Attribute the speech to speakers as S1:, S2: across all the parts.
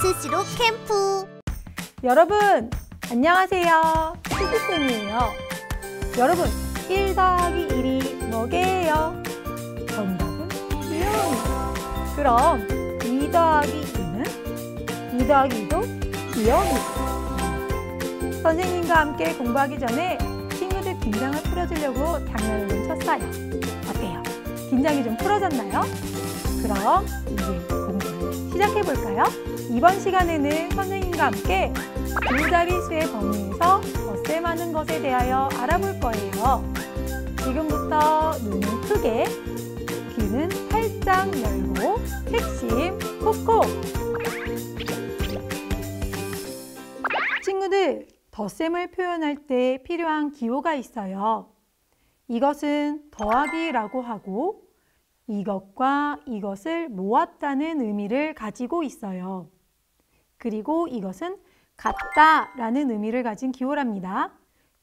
S1: 스스로 캠프.
S2: 여러분 안녕하세요. 수지쌤이에요. 여러분 1 더하기 1이 뭐게요? 정답은 귀여움이. 그럼 2 더하기 2는? 2 더하기 2도 귀여움이. 선생님과 함께 공부하기 전에 친구들 긴장을 풀어주려고 장난을 좀 쳤어요. 어때요? 긴장이 좀 풀어졌나요? 그럼 이제 공부를 시작해볼까요? 이번 시간에는 선생님과 함께 두 자릿수의 범위에서 덧셈 많은 것에 대하여 알아볼 거예요. 지금부터 눈은 크게, 귀는 살짝 열고 핵심 콕콕! 친구들, 덧셈을 표현할 때 필요한 기호가 있어요. 이것은 더하기라고 하고 이것과 이것을 모았다는 의미를 가지고 있어요. 그리고 이것은 같다라는 의미를 가진 기호랍니다.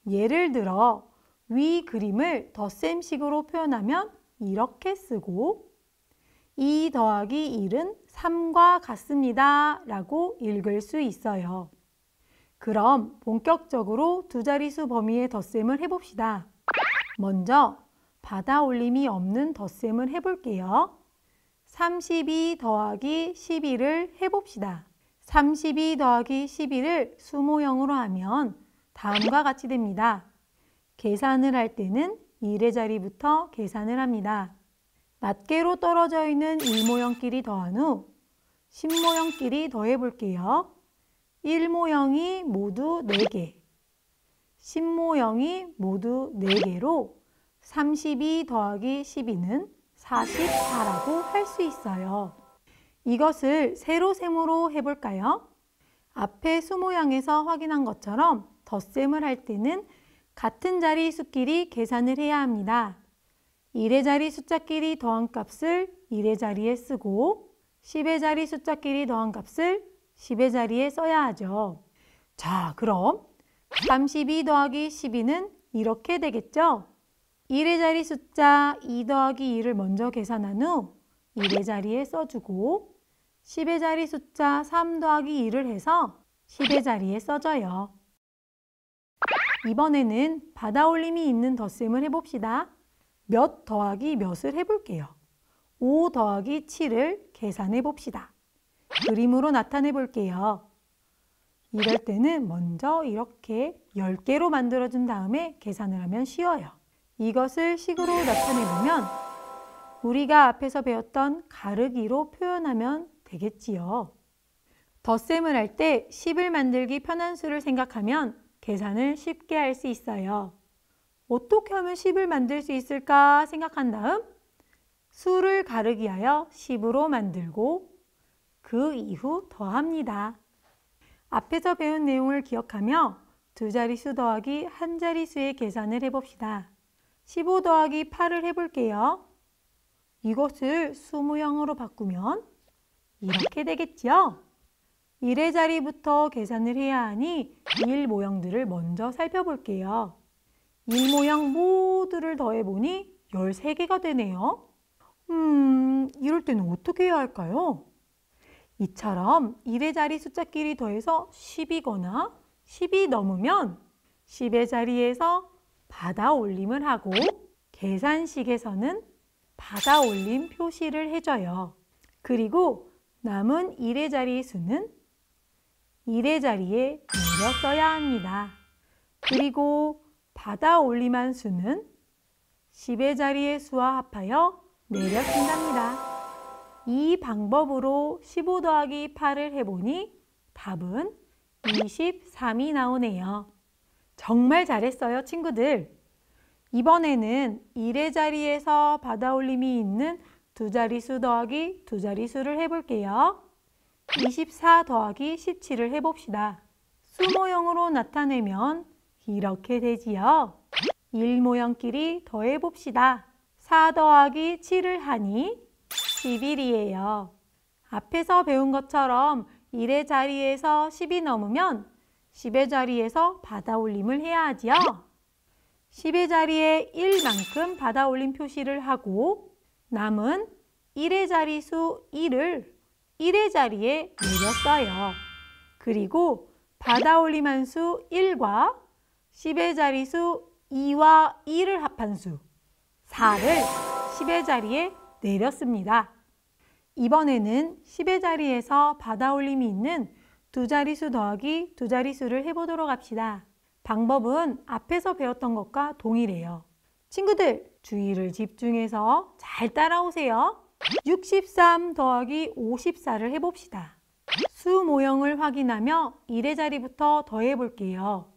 S2: 예를 들어 위 그림을 덧셈식으로 표현하면 이렇게 쓰고 2 더하기 1은 3과 같습니다 라고 읽을 수 있어요. 그럼 본격적으로 두 자릿수 범위의 덧셈을 해봅시다. 먼저 받아올림이 없는 덧셈을 해볼게요. 32 더하기 11을 해봅시다. 32 더하기 11을 수모형으로 하면 다음과 같이 됩니다. 계산을 할 때는 1의 자리부터 계산을 합니다. 낱개로 떨어져 있는 1모형끼리 더한 후 10모형끼리 더해볼게요. 1모형이 모두 4개, 10모형이 모두 4개로 32 더하기 12는 44라고 할 수 있어요. 이것을 세로셈으로 해볼까요? 앞에 수모양에서 확인한 것처럼 덧셈을 할 때는 같은 자리 수끼리 계산을 해야 합니다. 1의 자리 숫자끼리 더한 값을 1의 자리에 쓰고 10의 자리 숫자끼리 더한 값을 10의 자리에 써야 하죠. 자, 그럼 32 더하기 12는 이렇게 되겠죠? 1의 자리 숫자 2 더하기 2를 먼저 계산한 후 1의 자리에 써주고 10의 자리 숫자 3 더하기 2를 해서 10의 자리에 써줘요. 이번에는 받아올림이 있는 덧셈을 해봅시다. 몇 더하기 몇을 해볼게요. 5 더하기 7을 계산해 봅시다. 그림으로 나타내 볼게요. 이럴 때는 먼저 이렇게 10개로 만들어준 다음에 계산을 하면 쉬워요. 이것을 식으로 나타내보면 우리가 앞에서 배웠던 가르기로 표현하면 되겠지요. 덧셈을 할 때 10을 만들기 편한 수를 생각하면 계산을 쉽게 할 수 있어요. 어떻게 하면 10을 만들 수 있을까 생각한 다음 수를 가르기 하여 10으로 만들고 그 이후 더합니다. 앞에서 배운 내용을 기억하며 두 자릿수 더하기 한 자릿수의 계산을 해봅시다. 15 더하기 8을 해볼게요. 이것을 수모형으로 바꾸면 이렇게 되겠지요? 1의 자리부터 계산을 해야 하니 1 모형들을 먼저 살펴볼게요. 1 모형 모두를 더해보니 13개가 되네요. 이럴 때는 어떻게 해야 할까요? 이처럼 1의 자리 숫자끼리 더해서 10이거나 10이 넘으면 10의 자리에서 받아올림을 하고 계산식에서는 받아올림 표시를 해줘요. 그리고 남은 1의 자리 수는 1의 자리에 내려 써야 합니다. 그리고 받아올림한 수는 10의 자리의 수와 합하여 내려 쓴답니다. 이 방법으로 15 더하기 8을 해보니 답은 23이 나오네요. 정말 잘했어요, 친구들. 이번에는 1의 자리에서 받아올림이 있는 두 자릿수 더하기 두 자릿수를 해볼게요. 24 더하기 17을 해봅시다. 수모형으로 나타내면 이렇게 되지요. 1모형끼리 더해봅시다. 4 더하기 7을 하니 11이에요. 앞에서 배운 것처럼 1의 자리에서 10이 넘으면 10의 자리에서 받아올림을 해야 하지요. 10의 자리에 1만큼 받아올림 표시를 하고 남은 1의 자리수 1을 1의 자리에 내려 써요. 그리고 받아올림한 수 1과 10의 자리수 2와 2를 합한 수 4를 10의 자리에 내렸습니다. 이번에는 10의 자리에서 받아올림이 있는 두 자리수 더하기 두 자리수를 해보도록 합시다. 방법은 앞에서 배웠던 것과 동일해요. 친구들, 주의를 집중해서 잘 따라오세요. 63 더하기 54를 해봅시다. 수 모형을 확인하며 1의 자리부터 더해볼게요.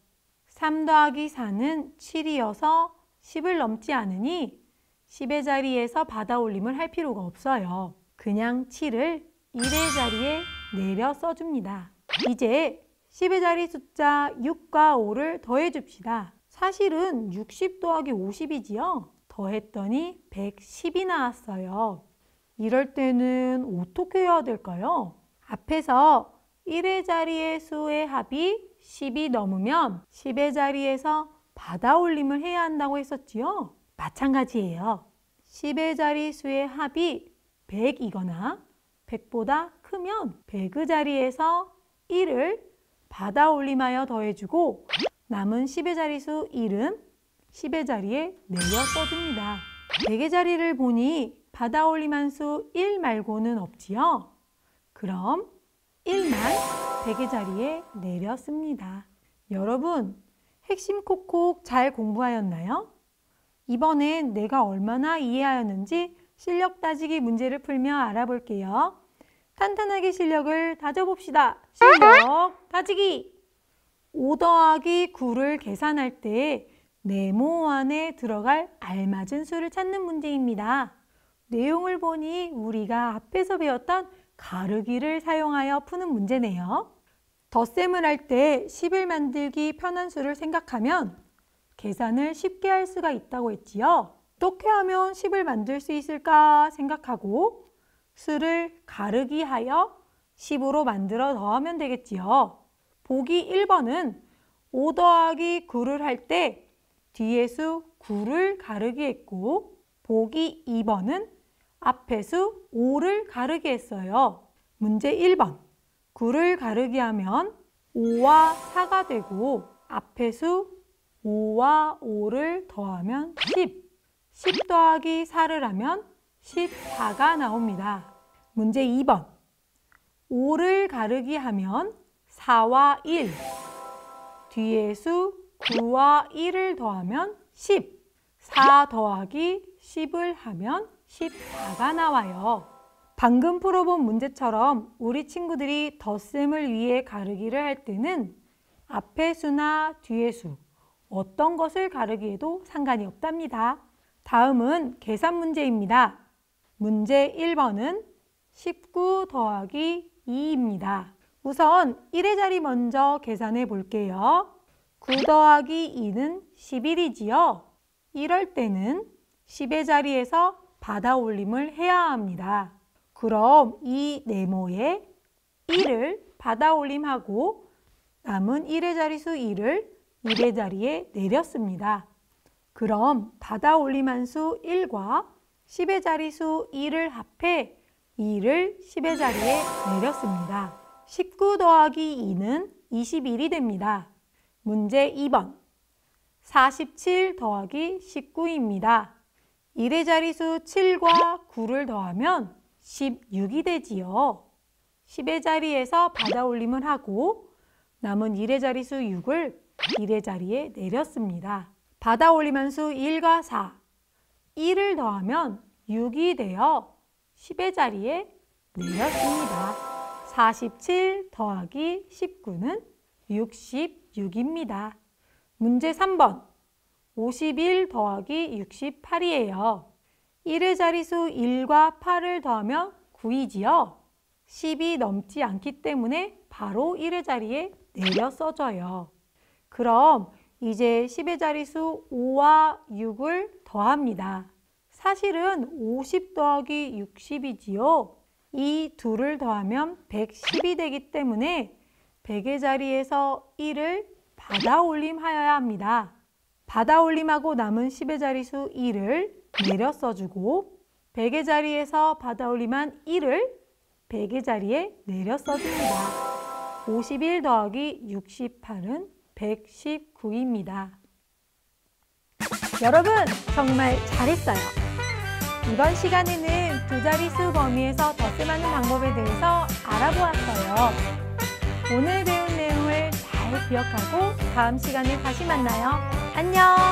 S2: 3 더하기 4는 7이어서 10을 넘지 않으니 10의 자리에서 받아올림을 할 필요가 없어요. 그냥 7을 1의 자리에 내려 써줍니다. 이제 10의 자리 숫자 6과 5를 더해줍시다. 사실은 60 더하기 50이지요. 더했더니 110이 나왔어요. 이럴 때는 어떻게 해야 될까요? 앞에서 1의 자리의 수의 합이 10이 넘으면 10의 자리에서 받아올림을 해야 한다고 했었지요. 마찬가지예요. 10의 자리 수의 합이 100이거나 100보다 크면 100의 자리에서 1을 받아올림하여 더해주고 남은 10의 자리수 1은 10의 자리에 내려 써줍니다. 100의 자리를 보니 받아올림한 수 1 말고는 없지요. 그럼 1만 100의 자리에 내렸습니다. 여러분, 핵심 콕콕 잘 공부하였나요? 이번엔 내가 얼마나 이해하였는지 실력 따지기 문제를 풀며 알아볼게요. 탄탄하게 실력을 다져봅시다. 실력 따지기! 5 더하기 9를 계산할 때 네모 안에 들어갈 알맞은 수를 찾는 문제입니다. 내용을 보니 우리가 앞에서 배웠던 가르기를 사용하여 푸는 문제네요. 덧셈을 할 때 10을 만들기 편한 수를 생각하면 계산을 쉽게 할 수가 있다고 했지요. 어떻게 하면 10을 만들 수 있을까 생각하고 수를 가르기 하여 10으로 만들어 더하면 되겠지요. 보기 1번은 5 더하기 9를 할 때 뒤에 수 9를 가르기 했고 보기 2번은 앞에 수 5를 가르기 했어요. 문제 1번 9를 가르기 하면 5와 4가 되고 앞에 수 5와 5를 더하면 10. 10 더하기 4를 하면 14가 나옵니다. 문제 2번 5를 가르기 하면 4와 1. 뒤에 수 9와 1을 더하면 10. 4 더하기 10을 하면 14가 나와요. 방금 풀어본 문제처럼 우리 친구들이 덧셈을 위해 가르기를 할 때는 앞의 수나 뒤의 수, 어떤 것을 가르기 해도 상관이 없답니다. 다음은 계산 문제입니다. 문제 1번은 19 더하기 2입니다. 우선 1의 자리 먼저 계산해 볼게요. 9 더하기 2는 11이지요. 이럴 때는 10의 자리에서 받아올림을 해야 합니다. 그럼 이 네모에 1을 받아올림하고 남은 1의 자리수 2를 1의 자리에 내렸습니다. 그럼 받아올림한 수 1과 10의 자리수 2를 합해 2를 10의 자리에 내렸습니다. 19 더하기 2는 21이 됩니다. 문제 2번 47 더하기 19입니다. 1의 자리수 7과 9를 더하면 16이 되지요. 10의 자리에서 받아올림을 하고 남은 1의 자리수 6을 1의 자리에 내렸습니다. 받아올림한 수 1과 4, 1을 더하면 6이 되어 10의 자리에 내렸습니다. 47 더하기 19는 66입니다. 문제 3번 51 더하기 68이에요. 1의 자리수 1과 8을 더하면 9이지요. 10이 넘지 않기 때문에 바로 1의 자리에 내려 써줘요. 그럼 이제 10의 자리수 5와 6을 더합니다. 사실은 50 더하기 60이지요. 이 둘을 더하면 110이 되기 때문에 100의 자리에서 1을 받아올림하여야 합니다. 받아올림하고 남은 10의 자리수 1을 내려 써주고 100의 자리에서 받아올림한 1을 100의 자리에 내려 써줍니다. 51 더하기 68은 119입니다. 여러분, 정말 잘했어요. 이번 시간에는 두 자릿수 범위에서 덧셈하는 방법에 대해서 알아보았어요. 오늘 배운 내용을 잘 기억하고 다음 시간에 다시 만나요. 안녕!